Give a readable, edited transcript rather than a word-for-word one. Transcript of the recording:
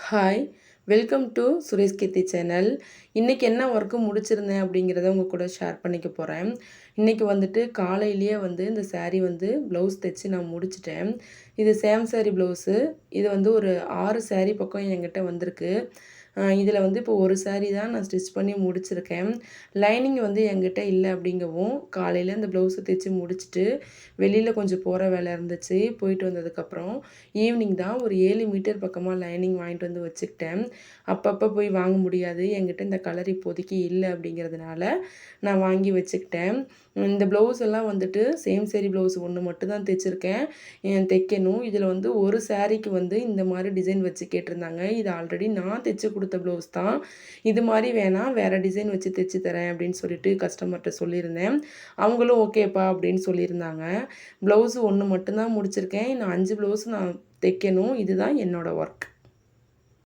Hi! Welcome to Suresh Keerthi channel. இன்றைக்கி என்ன work முடிச்சிருந்தேன் அப்படிங்கிறத உங்கள் கூட ஷேர் பண்ணிக்க போகிறேன். இன்றைக்கி வந்துட்டு காலையிலேயே இந்த சாரீ ப்ளவுஸ் தைச்சு நான் முடிச்சிட்டேன். இது சேம் சாரீ ப்ளவுஸு. இது ஒரு 6 சாரீ பக்கம் என்கிட்ட வந்திருக்கு. இதில் இப்போ ஒரு சாரீ தான் நான் ஸ்டிச் பண்ணி முடிச்சிருக்கேன். லைனிங் என்கிட்ட இல்லை அப்படிங்கவும், காலையில் இந்த ப்ளவுஸை தைச்சு முடிச்சுட்டு, வெளியில் கொஞ்சம் போகிற வேலை இருந்துச்சு. போயிட்டு வந்ததுக்கப்புறம் ஈவினிங் தான் ஒரு 7 மீட்டர் பக்கமாக லைனிங் வாங்கிட்டு வந்து வச்சுக்கிட்டேன். அப்பப்போ போய் வாங்க முடியாது. என்கிட்ட இந்த கலர் இப்போதைக்கு இல்லை அப்படிங்கிறதுனால நான் வாங்கி வச்சுக்கிட்டேன். இந்த ப்ளவுஸ் எல்லாம் சேம் சாரீ ப்ளவுஸ் ஒன்று மட்டும் தான் தைச்சிருக்கேன். தைக்கணும். இதில் ஒரு சாரீக்கு இந்த மாதிரி டிசைன் வச்சு கேட்டிருந்தாங்க. இது ஆல்ரெடி நான் தைச்சு கொடுத்த ப்ளவுஸ் தான். இது மாதிரி வேணாம், வேறு டிசைன் வச்சு தைச்சு தரேன் அப்படின்னு சொல்லிட்டு கஸ்டமர்கிட்ட சொல்லியிருந்தேன். அவங்களும் ஓகேப்பா அப்படின்னு சொல்லியிருந்தாங்க. ப்ளவுஸு ஒன்று மட்டும்தான் முடிச்சிருக்கேன். இன்னும் 5 ப்ளவுஸ் நான் தைக்கணும். இதுதான் என்னோடய ஒர்க்.